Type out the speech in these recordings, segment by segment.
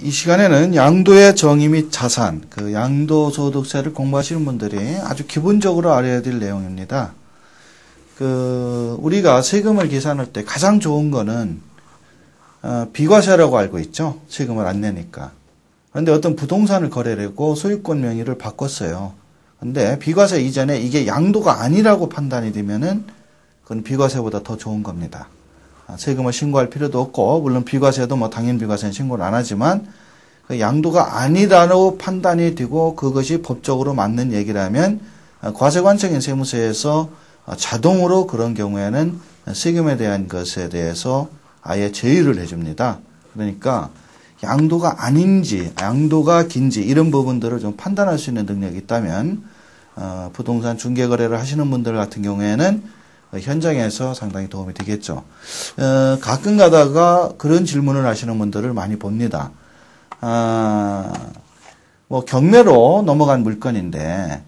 이 시간에는 양도의 정의 및 자산, 그 양도소득세를 공부하시는 분들이 아주 기본적으로 알아야 될 내용입니다. 우리가 세금을 계산할 때 가장 좋은 거는, 비과세라고 알고 있죠. 세금을 안 내니까. 그런데 어떤 부동산을 거래하고 소유권 명의를 바꿨어요. 근데 비과세 이전에 이게 양도가 아니라고 판단이 되면은 그건 비과세보다 더 좋은 겁니다. 세금을 신고할 필요도 없고, 물론 비과세도 당연 비과세는 신고를 안 하지만, 그 양도가 아니라고 판단이 되고 그것이 법적으로 맞는 얘기라면, 과세관청인 세무서에서 자동으로 그런 경우에는 세금에 대한 것에 대해서 아예 제의를 해줍니다. 그러니까 양도가 아닌지, 양도가 긴지 이런 부분들을 좀 판단할 수 있는 능력이 있다면, 부동산 중개거래를 하시는 분들 같은 경우에는 현장에서 상당히 도움이 되겠죠. 가끔 가다가 그런 질문을 하시는 분들을 많이 봅니다. 경매로 넘어간 물건인데,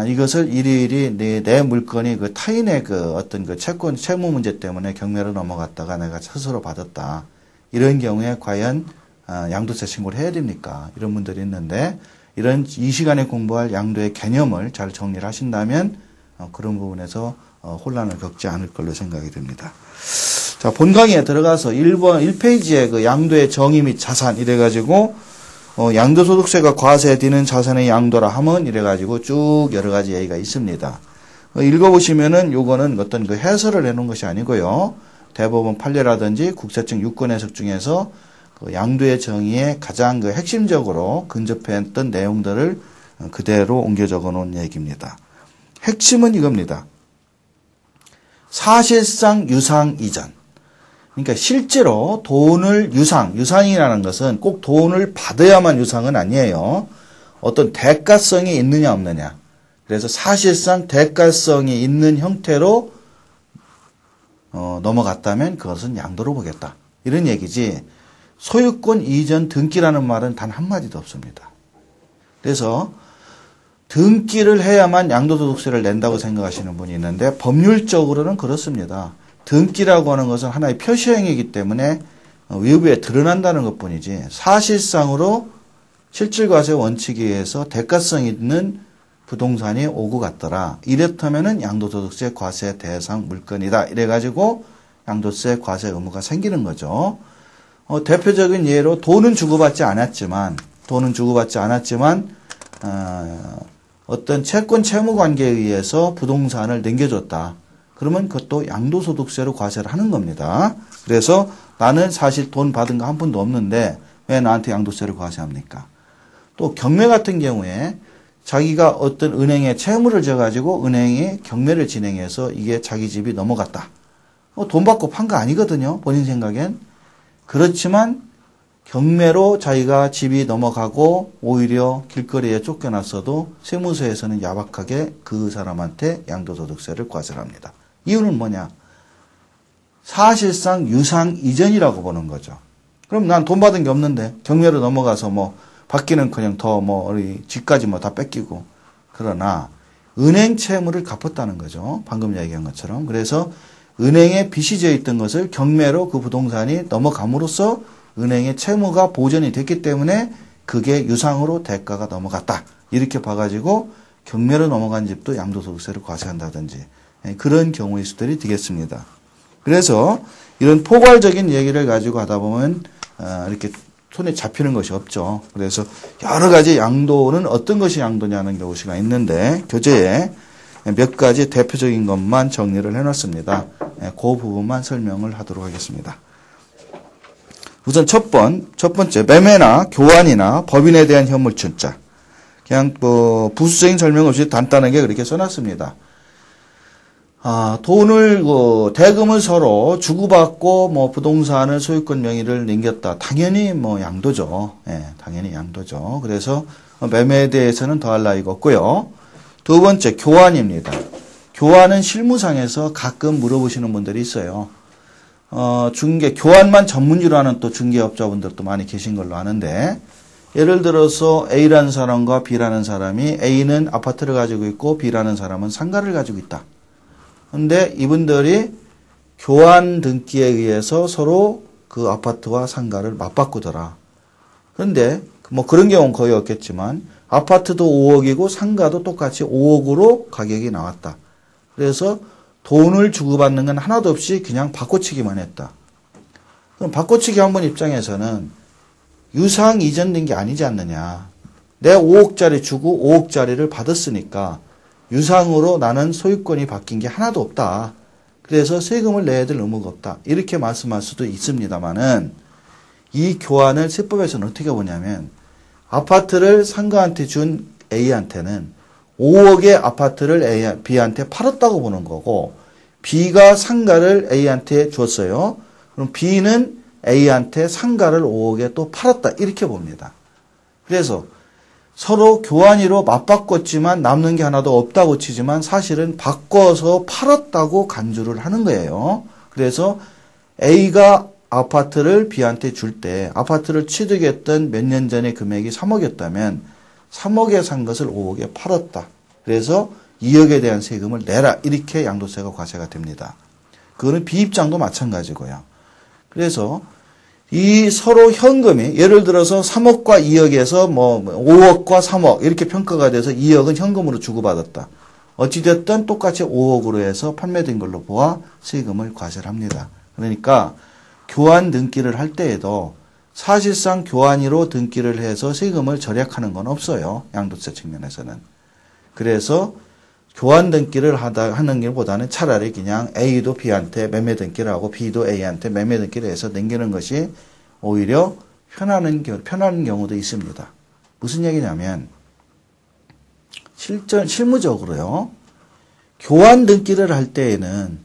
이것을 일일이 내 물건이 그 타인의 어떤 채권, 채무 문제 때문에 경매로 넘어갔다가 내가 스스로 받았다. 이런 경우에 과연, 양도세 신고를 해야 됩니까? 이런 분들이 있는데, 이 시간에 공부할 양도의 개념을 잘 정리를 하신다면, 그런 부분에서 혼란을 겪지 않을 걸로 생각이 됩니다. 자, 본 강의에 들어가서 1페이지에 그 양도의 정의 및 자산 이래가지고, 양도소득세가 과세되는 자산의 양도라 하면 이래가지고 쭉 여러 가지 얘기가 있습니다. 읽어보시면은 요거는 어떤 해설을 해놓은 것이 아니고요. 대법원 판례라든지 국세청 유권 해석 중에서 양도의 정의에 가장 핵심적으로 근접했던 내용들을 그대로 옮겨 적어 놓은 얘기입니다. 핵심은 이겁니다. 사실상 유상 이전. 그러니까 실제로 돈을 유상이라는 것은 꼭 돈을 받아야만 유상은 아니에요. 어떤 대가성이 있느냐 없느냐. 그래서 사실상 대가성이 있는 형태로 넘어갔다면 그것은 양도로 보겠다. 이런 얘기지. 소유권 이전 등기라는 말은 단 한마디도 없습니다. 그래서 등기를 해야만 양도소득세를 낸다고 생각하시는 분이 있는데 법률적으로는 그렇습니다. 등기라고 하는 것은 하나의 표시행위이기 때문에 외부에 드러난다는 것뿐이지 사실상으로 실질과세 원칙에 의해서 대가성 있는 부동산이 오고 갔더라. 이렇다면은 양도소득세 과세 대상 물건이다. 이래가지고 양도세 과세 의무가 생기는 거죠. 대표적인 예로 돈은 주고받지 않았지만 어떤 채권 채무 관계에 의해서 부동산을 넘겨줬다. 그러면 그것도 양도소득세로 과세를 하는 겁니다. 그래서 나는 사실 돈 받은 거 한 푼도 없는데 왜 나한테 양도세를 과세합니까? 또 경매 같은 경우에 자기가 어떤 은행에 채무를 져가지고 은행이 경매를 진행해서 이게 자기 집이 넘어갔다. 돈 받고 판 거 아니거든요. 본인 생각엔. 그렇지만 경매로 자기가 집이 넘어가고 오히려 길거리에 쫓겨났어도 세무서에서는 야박하게 그 사람한테 양도소득세를 과세를 합니다. 이유는 뭐냐? 사실상 유상 이전이라고 보는 거죠. 그럼 난 돈 받은 게 없는데 경매로 넘어가서 받기는커녕 우리 집까지 다 뺏기고. 그러나 은행 채무를 갚았다는 거죠. 방금 얘기한 것처럼. 그래서 은행에 빚이 져 있던 것을 경매로 그 부동산이 넘어감으로써 은행의 채무가 보전이 됐기 때문에 그게 유상으로 대가가 넘어갔다. 이렇게 봐가지고 경매로 넘어간 집도 양도소득세를 과세한다든지 그런 경우의 수들이 되겠습니다. 그래서 이런 포괄적인 얘기를 가지고 하다 보면 이렇게 손에 잡히는 것이 없죠. 그래서 여러 가지 양도는 어떤 것이 양도냐는 것이 있는데 교재에 몇 가지 대표적인 것만 정리를 해놨습니다. 그 부분만 설명을 하도록 하겠습니다. 우선 첫 번째, 매매나 교환이나 법인에 대한 현물춘자. 그냥 부수적인 설명 없이 간단하게 그렇게 써놨습니다. 대금을 서로 주고받고 부동산을 소유권 명의를 넘겼다. 당연히 양도죠. 당연히 양도죠. 그래서 매매에 대해서는 더할 나위가 없고요. 두 번째, 교환입니다. 교환은 실무상에서 가끔 물어보시는 분들이 있어요. 교환만 전문으로 하는 또 중개업자분들도 많이 계신 걸로 아는데, 예를 들어서 A라는 사람과 B라는 사람이 A는 아파트를 가지고 있고 B라는 사람은 상가를 가지고 있다. 근데 이분들이 교환 등기에 의해서 서로 그 아파트와 상가를 맞바꾸더라. 그런데 뭐 그런 경우는 거의 없겠지만 아파트도 5억이고 상가도 똑같이 5억으로 가격이 나왔다. 그래서 돈을 주고받는 건 하나도 없이 그냥 바꿔치기만 했다. 그럼 바꿔치기 한 번 입장에서는 유상 이전된 게 아니지 않느냐. 내 5억짜리 주고 5억짜리를 받았으니까 유상으로 나는 소유권이 바뀐 게 하나도 없다. 그래서 세금을 내야 될 의무가 없다. 이렇게 말씀할 수도 있습니다만은 이 교환을 세법에서는 어떻게 보냐면 아파트를 상가한테 준 A한테는 5억의 아파트를 B한테 팔았다고 보는 거고 B가 상가를 A한테 줬어요. 그럼 B는 A한테 상가를 5억에 또 팔았다. 이렇게 봅니다. 그래서 서로 교환이로 맞바꿨지만 남는 게 하나도 없다고 치지만 사실은 바꿔서 팔았다고 간주를 하는 거예요. 그래서 A가 아파트를 B한테 줄 때 아파트를 취득했던 몇 년 전의 금액이 3억이었다면 3억에 산 것을 5억에 팔았다. 그래서 2억에 대한 세금을 내라. 이렇게 양도세가 과세가 됩니다. 그거는 B 입장도 마찬가지고요. 그래서 이 서로 현금이 예를 들어서 3억과 2억에서 뭐 5억과 3억 이렇게 평가가 돼서 2억은 현금으로 주고받았다. 어찌됐든 똑같이 5억으로 해서 판매된 걸로 보아 세금을 과세를 합니다. 그러니까 교환 등기를 할 때에도 사실상 교환이로 등기를 해서 세금을 절약하는 건 없어요. 양도세 측면에서는. 그래서 교환 등기를 하는 것보다는 차라리 그냥 A도 B한테 매매 등기를 하고 B도 A한테 매매 등기를 해서 넘기는 것이 오히려 편한 경우도 있습니다. 무슨 얘기냐면 실무적으로요. 교환 등기를 할 때에는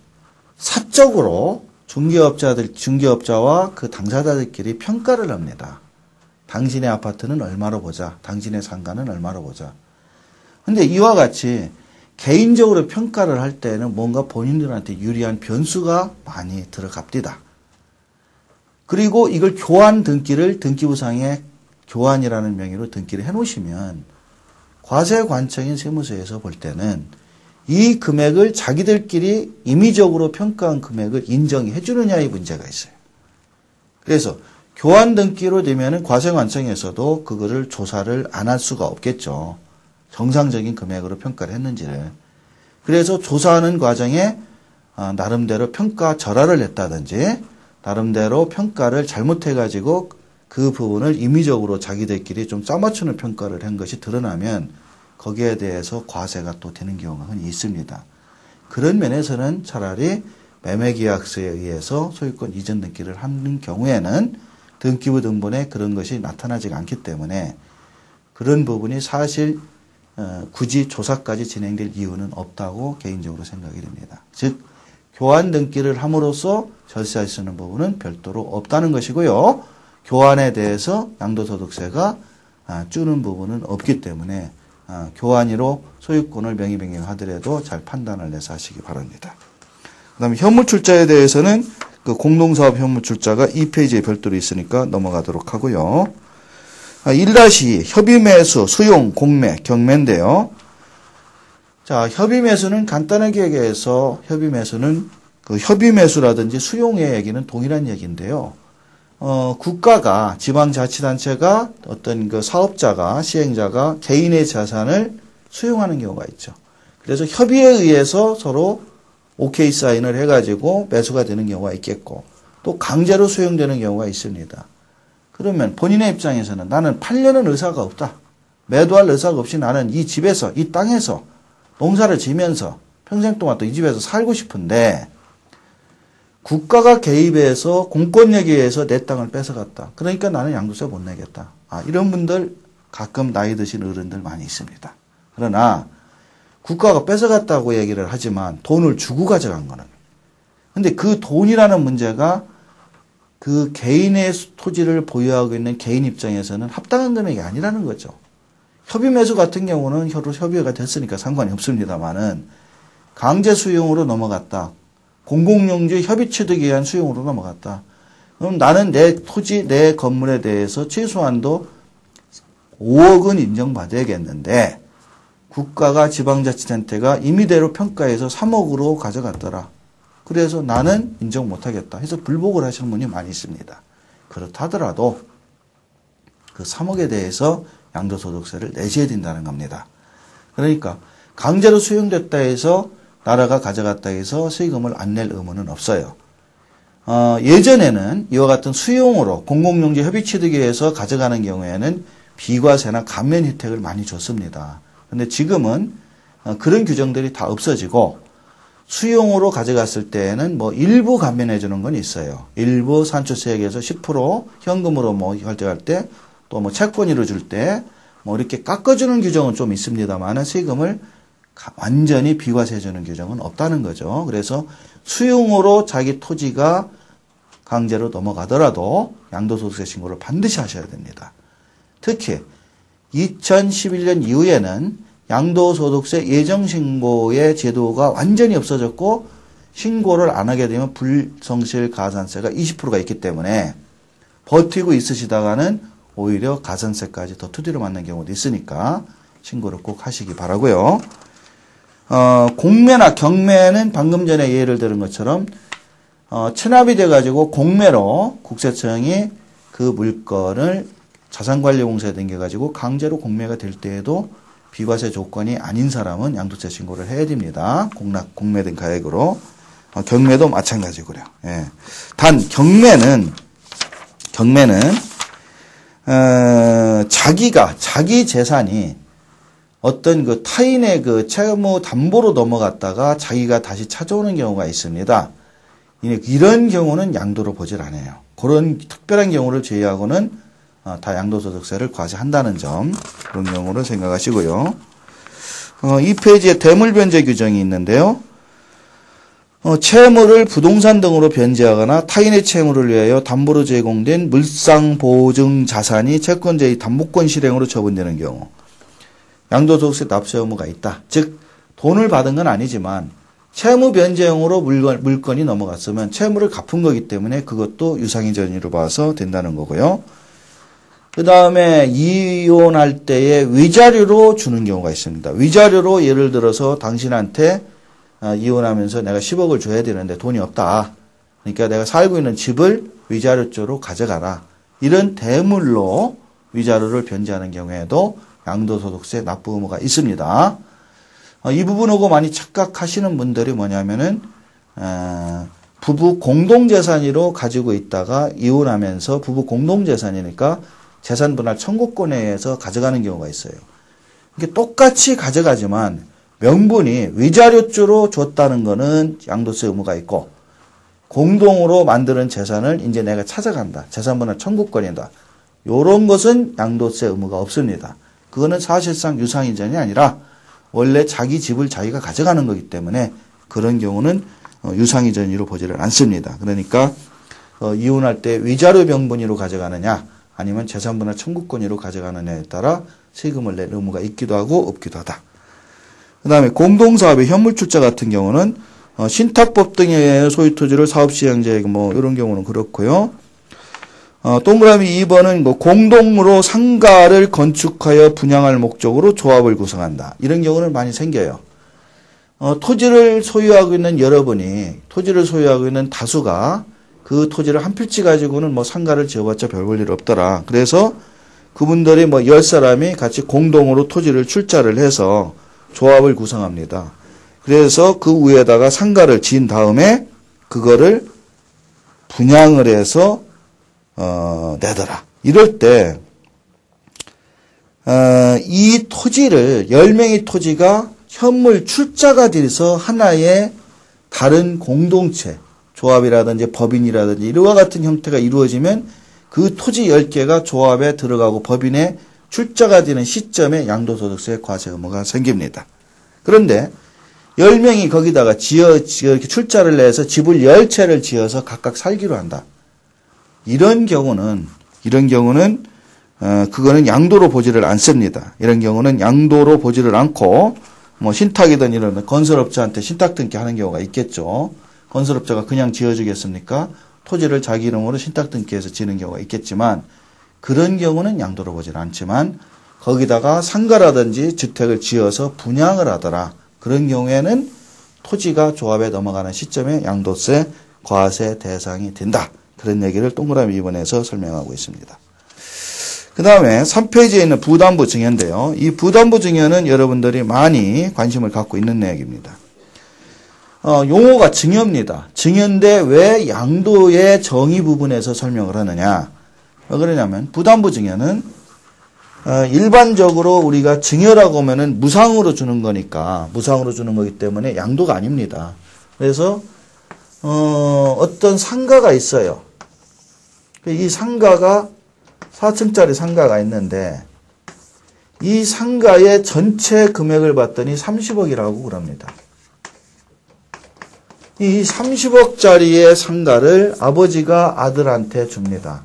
사적으로 중개업자와 그 당사자들끼리 평가를 합니다. 당신의 아파트는 얼마로 보자. 당신의 상가는 얼마로 보자. 근데 이와 같이 개인적으로 평가를 할 때는 뭔가 본인들한테 유리한 변수가 많이 들어갑니다. 그리고 이걸 교환 등기를 등기부상에 교환이라는 명의로 등기를 해놓으시면 과세관청인 세무서에서 볼 때는 이 금액을 자기들끼리 임의적으로 평가한 금액을 인정해 주느냐의 문제가 있어요. 그래서 교환 등기로 되면은 과세관청에서도 그거를 조사를 안 할 수가 없겠죠. 정상적인 금액으로 평가를 했는지를. 그래서 조사하는 과정에 나름대로 평가 절하를 했다든지 나름대로 평가를 잘못해가지고 그 부분을 임의적으로 자기들끼리 좀 짜맞추는 평가를 한 것이 드러나면 거기에 대해서 과세가 또 되는 경우가 흔히 있습니다. 그런 면에서는 차라리 매매계약서에 의해서 소유권 이전 등기를 하는 경우에는 등기부 등본에 그런 것이 나타나지 않기 때문에 그런 부분이 사실 굳이 조사까지 진행될 이유는 없다고 개인적으로 생각이 됩니다. 즉 교환 등기를 함으로써 절세할 수 있는 부분은 별도로 없다는 것이고요. 교환에 대해서 양도소득세가 주는 부분은 없기 때문에 교환이로 소유권을 명의 변경하더라도 잘 판단을 내서 하시기 바랍니다. 그 다음에 현물출자에 대해서는 그 공동사업 현물출자가 2페이지에 별도로 있으니까 넘어가도록 하고요. 1-2 협의매수, 수용, 공매, 경매인데요. 자, 협의매수는 간단하게 얘기해서 협의매수는 그 협의매수라든지 수용의 얘기는 동일한 얘기인데요. 국가가 지방자치단체가 어떤 그 사업자가 시행자가 개인의 자산을 수용하는 경우가 있죠. 그래서 협의에 의해서 서로 오케이 사인을 해가지고 매수가 되는 경우가 있겠고 또 강제로 수용되는 경우가 있습니다. 그러면 본인의 입장에서는 나는 팔려는 의사가 없다. 매도할 의사가 없이 나는 이 집에서 이 땅에서 농사를 지면서 평생 동안 또 이 집에서 살고 싶은데 국가가 개입해서 공권력에 의해서 내 땅을 뺏어갔다. 그러니까 나는 양도세 못 내겠다. 이런 분들 가끔 나이 드신 어른들 많이 있습니다. 그러나 국가가 뺏어갔다고 얘기를 하지만 돈을 주고 가져간 거는. 근데 그 돈이라는 문제가 그 개인의 토지를 보유하고 있는 개인 입장에서는 합당한 금액이 아니라는 거죠. 협의매수 같은 경우는 협의가 됐으니까 상관이 없습니다만은 강제 수용으로 넘어갔다. 공공용지 협의 취득에 의한 수용으로 넘어갔다. 그럼 나는 내 토지, 내 건물에 대해서 최소한도 5억은 인정받아야겠는데 국가가 지방자치단체가 임의대로 평가해서 3억으로 가져갔더라. 그래서 나는 인정 못하겠다 해서 불복을 하시는 분이 많이 있습니다. 그렇다 하더라도 그 3억에 대해서 양도소득세를 내셔야 된다는 겁니다. 그러니까 강제로 수용됐다 해서 나라가 가져갔다 해서 세금을 안 낼 의무는 없어요. 예전에는 이와 같은 수용으로 공공용지 협의취득에 의해서 가져가는 경우에는 비과세나 감면 혜택을 많이 줬습니다. 그런데 지금은 그런 규정들이 다 없어지고 수용으로 가져갔을 때에는 뭐 일부 감면해 주는 건 있어요. 일부 산출세액에서 10% 현금으로 뭐 결제할 때 또 뭐 채권으로 줄 때 뭐 이렇게 깎아주는 규정은 좀 있습니다만 세금을 완전히 비과세해 주는 규정은 없다는 거죠. 그래서 수용으로 자기 토지가 강제로 넘어가더라도 양도소득세 신고를 반드시 하셔야 됩니다. 특히 2011년 이후에는 양도소득세 예정신고의 제도가 완전히 없어졌고 신고를 안 하게 되면 불성실 가산세가 20%가 있기 때문에 버티고 있으시다가는 오히려 가산세까지 더 두드려 맞는 경우도 있으니까 신고를 꼭 하시기 바라고요. 공매나 경매는 방금 전에 예를 들은 것처럼 체납이 돼가지고 공매로 국세청이 그 물건을 자산관리공사에 넘겨가지고 강제로 공매가 될 때에도 비과세 조건이 아닌 사람은 양도세 신고를 해야 됩니다. 공매된 가액으로. 경매도 마찬가지고요. 예. 단 경매는 자기 재산이 어떤 그 타인의 그 채무 담보로 넘어갔다가 자기가 다시 찾아오는 경우가 있습니다. 이런 경우는 양도로 보질 않아요. 그런 특별한 경우를 제외하고는 다 양도소득세를 과세한다는 점, 그런 경우를 생각하시고요. 이 페이지에 대물변제 규정이 있는데요. 채무를 부동산 등으로 변제하거나 타인의 채무를 위하여 담보로 제공된 물상보증 자산이 채권자의 담보권 실행으로 처분되는 경우 양도소득세 납세 의무가 있다. 즉 돈을 받은 건 아니지만 채무 변제용으로 물건이 넘어갔으면 채무를 갚은 거기 때문에 그것도 유상의 전이로 봐서 된다는 거고요. 그 다음에 이혼할 때에 위자료로 주는 경우가 있습니다. 위자료로 예를 들어서 당신한테 이혼하면서 내가 10억을 줘야 되는데 돈이 없다. 그러니까 내가 살고 있는 집을 위자료조로 가져가라. 이런 대물로 위자료를 변제하는 경우에도 양도소득세 납부 의무가 있습니다. 이 부분하고 많이 착각하시는 분들이 뭐냐면은 부부 공동재산으로 가지고 있다가 이혼하면서 부부 공동재산이니까 재산분할 청구권에 의해서 가져가는 경우가 있어요. 이게 똑같이 가져가지만 명분이 위자료조로 줬다는 거는 양도세 의무가 있고 공동으로 만드는 재산을 이제 내가 찾아간다. 재산분할 청구권이다. 요런 것은 양도세 의무가 없습니다. 그거는 사실상 유상이전이 아니라 원래 자기 집을 자기가 가져가는 거기 때문에 그런 경우는 유상이전으로 보지를 않습니다. 그러니까 이혼할 때 위자료 명분으로 가져가느냐 아니면 재산분할 청구권으로 가져가느냐에 따라 세금을 낼 의무가 있기도 하고 없기도 하다. 그 다음에 공동사업의 현물출자 같은 경우는 신탁법 등에 의해 소유토지를 사업시행자에게 뭐 이런 경우는 그렇고요. 동그라미 2번은 공동으로 상가를 건축하여 분양할 목적으로 조합을 구성한다. 이런 경우는 많이 생겨요. 토지를 소유하고 있는 여러분이 토지를 소유하고 있는 다수가 그 토지를 한 필지 가지고는 뭐 상가를 지어봤자 별 볼 일 없더라. 그래서 그분들이 뭐 10사람이 같이 공동으로 토지를 출자를 해서 조합을 구성합니다. 그래서 그 위에다가 상가를 지은 다음에 그거를 분양을 해서 내더라. 이럴 때 이 토지를 10명의 토지가 현물 출자가 돼서 하나의 다른 공동체, 조합이라든지 법인이라든지 이와 같은 형태가 이루어지면 그 토지 10개가 조합에 들어가고 법인에 출자가 되는 시점에 양도소득세 과세 의무가 생깁니다. 그런데 10명이 거기다가 이렇게 출자를 내서 집을 10채를 지어서 각각 살기로 한다. 이런 경우는 그거는 양도로 보지를 않습니다. 이런 경우는 양도로 보지를 않고 뭐 신탁이든 이런 건설업자한테 신탁 등기 하는 경우가 있겠죠. 건설업자가 그냥 지어주겠습니까? 토지를 자기 이름으로 신탁 등기해서 지는 경우가 있겠지만 그런 경우는 양도로 보지는 않지만 거기다가 상가라든지 주택을 지어서 분양을 하더라. 그런 경우에는 토지가 조합에 넘어가는 시점에 양도세 과세 대상이 된다. 그런 얘기를 동그라미 2번에서 설명하고 있습니다. 그 다음에 3페이지에 있는 부담부 증여인데요. 이 부담부 증여는 여러분들이 많이 관심을 갖고 있는 내용입니다. 용어가 증여입니다. 증여인데 왜 양도의 정의 부분에서 설명을 하느냐. 왜 그러냐면 부담부 증여는 일반적으로 우리가 증여라고 하면은 무상으로 주는 거니까 무상으로 주는 거기 때문에 양도가 아닙니다. 그래서 어떤 상가가 있어요. 이 상가가 4층짜리 상가가 있는데 이 상가의 전체 금액을 봤더니 30억이라고 그럽니다. 이 30억짜리의 상가를 아버지가 아들한테 줍니다.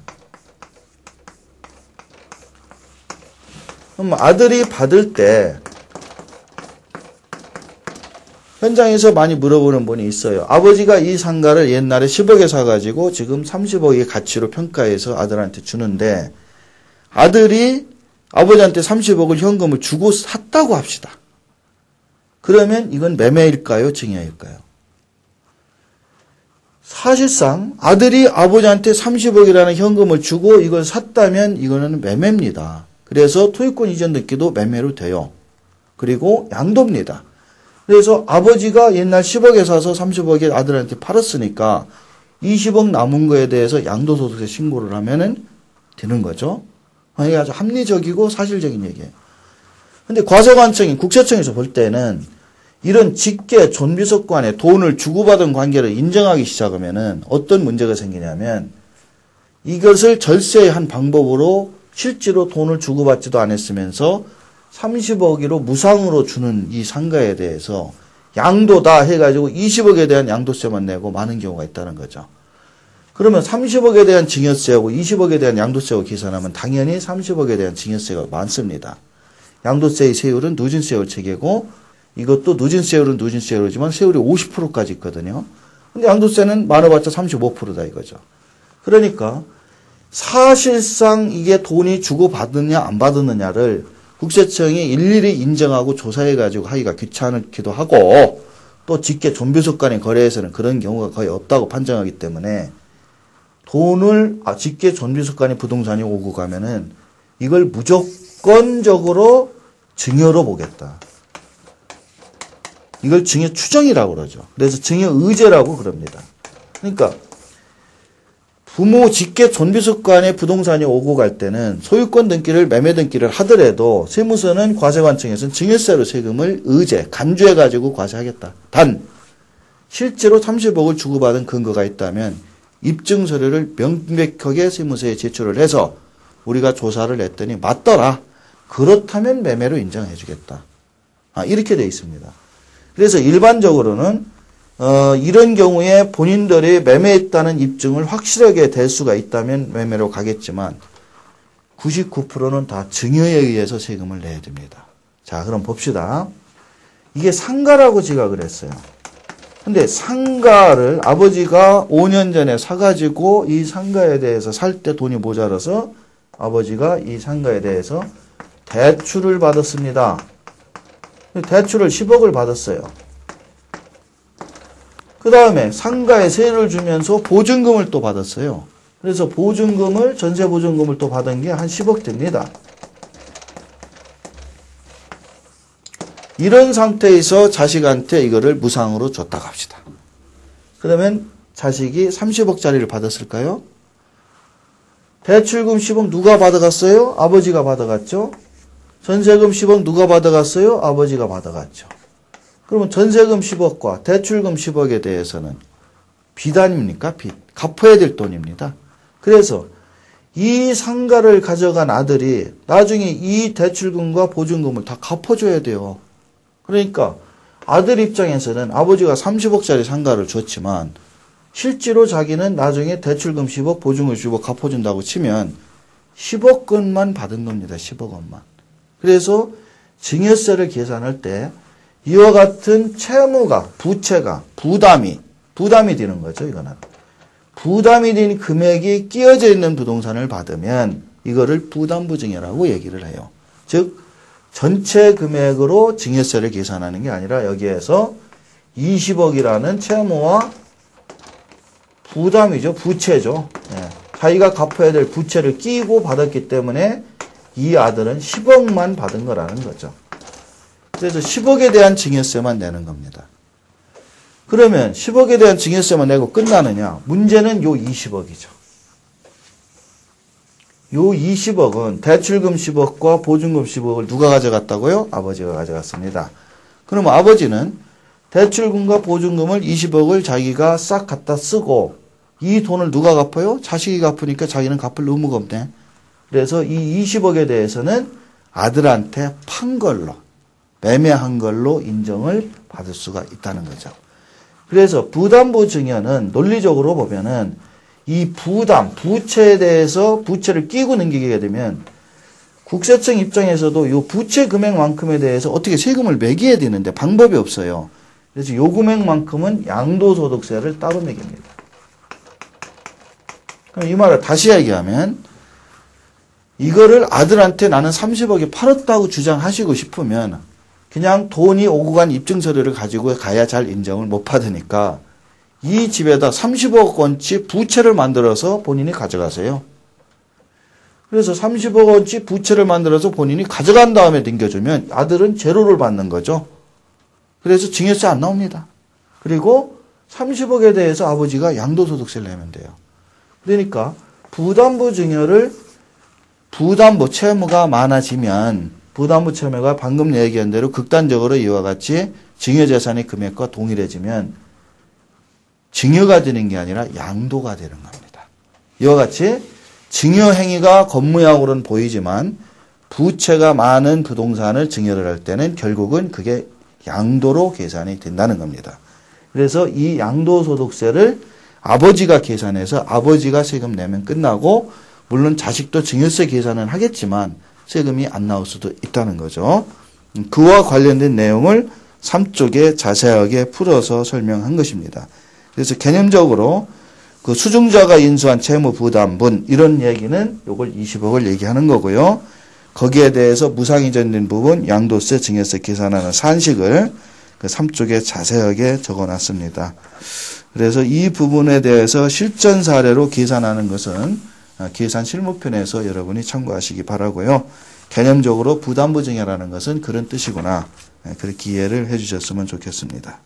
그럼 아들이 받을 때 현장에서 많이 물어보는 분이 있어요. 아버지가 이 상가를 옛날에 10억에 사가지고 지금 30억의 가치로 평가해서 아들한테 주는데 아들이 아버지한테 30억을 현금을 주고 샀다고 합시다. 그러면 이건 매매일까요? 증여일까요? 사실상 아들이 아버지한테 30억이라는 현금을 주고 이걸 샀다면 이거는 매매입니다. 그래서 토지권 이전 등기도 매매로 돼요. 그리고 양도입니다. 그래서 아버지가 옛날 10억에 사서 30억에 아들한테 팔았으니까 20억 남은 거에 대해서 양도소득세 신고를 하면은 되는 거죠. 이게 아주 합리적이고 사실적인 얘기예요. 근데 과세관청이 국세청에서 볼 때는 이런 직계 존비속 간에 돈을 주고받은 관계를 인정하기 시작하면은 어떤 문제가 생기냐면 이것을 절세의 한 방법으로 실제로 돈을 주고받지도 않았으면서 30억으로 무상으로 주는 이 상가에 대해서 양도다 해가지고 20억에 대한 양도세만 내고 많은 경우가 있다는 거죠. 그러면 30억에 대한 증여세하고 20억에 대한 양도세하고 계산하면 당연히 30억에 대한 증여세가 많습니다. 양도세의 세율은 누진세율 체계고 이것도 누진세율은 누진세율이지만 세율이 50%까지 있거든요. 근데 양도세는 많아봤자 35%다 이거죠. 그러니까 사실상 이게 돈이 주고받느냐 안 받느냐를 국세청이 일일이 인정하고 조사해가지고 하기가 귀찮기도 하고 또 직계 존비속 간의 거래에서는 그런 경우가 거의 없다고 판정하기 때문에 돈을 직계 존비속 간의 부동산이 오고 가면은 이걸 무조건적으로 증여로 보겠다. 이걸 증여 추정이라고 그러죠. 그래서 증여 의제라고 그럽니다. 그러니까 부모 직계 존비속 간의 부동산이 오고 갈 때는 소유권 등기를 매매 등기를 하더라도 세무서는 과세관청에서는 증여세로 세금을 의제, 간주해가지고 과세하겠다. 단 실제로 30억을 주고받은 근거가 있다면 입증 서류를 명백하게 세무서에 제출을 해서 우리가 조사를 했더니 맞더라. 그렇다면 매매로 인정해 주겠다. 이렇게 돼 있습니다. 그래서 일반적으로는 이런 경우에 본인들이 매매했다는 입증을 확실하게 될 수가 있다면 매매로 가겠지만 99%는 다 증여에 의해서 세금을 내야 됩니다. 자, 그럼 봅시다. 이게 상가라고 지각을 했어요. 근데 상가를 아버지가 5년 전에 사가지고 이 상가에 대해서 살 때 돈이 모자라서 아버지가 이 상가에 대해서 대출을 받았습니다. 대출을 10억을 받았어요. 그 다음에 상가에 세를 주면서 보증금을 또 받았어요. 그래서 보증금을, 전세보증금을 또 받은 게 한 10억 됩니다. 이런 상태에서 자식한테 이거를 무상으로 줬다고 합시다. 그러면 자식이 30억짜리를 받았을까요? 대출금 10억 누가 받아갔어요? 아버지가 받아갔죠. 전세금 10억 누가 받아갔어요? 아버지가 받아갔죠. 그러면 전세금 10억과 대출금 10억에 대해서는 빚 아닙니까? 빚. 갚아야 될 돈입니다. 그래서 이 상가를 가져간 아들이 나중에 이 대출금과 보증금을 다 갚아줘야 돼요. 그러니까 아들 입장에서는 아버지가 30억짜리 상가를 줬지만 실제로 자기는 나중에 대출금 10억, 보증금 10억 갚아준다고 치면 10억 원만 받은 겁니다. 10억 원만. 그래서 증여세를 계산할 때 이와 같은 채무가, 부채가, 부담이 되는 거죠, 이거는. 부담이 된 금액이 끼어져 있는 부동산을 받으면 이거를 부담부증여라고 얘기를 해요. 즉, 전체 금액으로 증여세를 계산하는 게 아니라 여기에서 20억이라는 채무와 부담이죠, 부채죠. 예. 자기가 갚아야 될 부채를 끼고 받았기 때문에 이 아들은 10억만 받은 거라는 거죠. 그래서 10억에 대한 증여세만 내는 겁니다. 그러면 10억에 대한 증여세만 내고 끝나느냐? 문제는 요 20억이죠. 요 20억은 대출금 10억과 보증금 10억을 누가 가져갔다고요? 아버지가 가져갔습니다. 그러면 아버지는 대출금과 보증금을 20억을 자기가 싹 갖다 쓰고 이 돈을 누가 갚아요? 자식이 갚으니까 자기는 갚을 의무가 없네. 그래서 이 20억에 대해서는 아들한테 판 걸로, 매매한 걸로 인정을 받을 수가 있다는 거죠. 그래서 부담부 증여는 논리적으로 보면은 이 부담, 부채에 대해서 부채를 끼고 넘기게 되면 국세청 입장에서도 이 부채 금액만큼에 대해서 어떻게 세금을 매겨야 되는데 방법이 없어요. 그래서 요 금액만큼은 양도소득세를 따로 매깁니다. 그럼 이 말을 다시 얘기하면 이거를 아들한테 나는 30억에 팔았다고 주장하시고 싶으면 그냥 돈이 오고 간 입증서류를 가지고 가야 잘 인정을 못 받으니까 이 집에다 30억 원치 부채를 만들어서 본인이 가져가세요. 그래서 30억 원치 부채를 만들어서 본인이 가져간 다음에 넘겨주면 아들은 제로를 받는 거죠. 그래서 증여세 안 나옵니다. 그리고 30억에 대해서 아버지가 양도소득세를 내면 돼요. 그러니까 부담부 증여를 부담부 채무가 많아지면 부담부 채무가 방금 얘기한 대로 극단적으로 이와 같이 증여재산의 금액과 동일해지면 증여가 되는 게 아니라 양도가 되는 겁니다. 이와 같이 증여 행위가 겉모양으로는 보이지만 부채가 많은 부동산을 증여를 할 때는 결국은 그게 양도로 계산이 된다는 겁니다. 그래서 이 양도소득세를 아버지가 계산해서 아버지가 세금 내면 끝나고 물론 자식도 증여세 계산은 하겠지만 세금이 안 나올 수도 있다는 거죠. 그와 관련된 내용을 3쪽에 자세하게 풀어서 설명한 것입니다. 그래서 개념적으로 그 수증자가 인수한 채무 부담분 이런 얘기는 요걸 20억을 얘기하는 거고요. 거기에 대해서 무상이전된 부분 양도세 증여세 계산하는 산식을 그 3쪽에 자세하게 적어놨습니다. 그래서 이 부분에 대해서 실전 사례로 계산하는 것은 계산 실무편에서 여러분이 참고하시기 바라고요. 개념적으로 부담부 증여라는 것은 그런 뜻이구나. 그렇게 이해를 해주셨으면 좋겠습니다.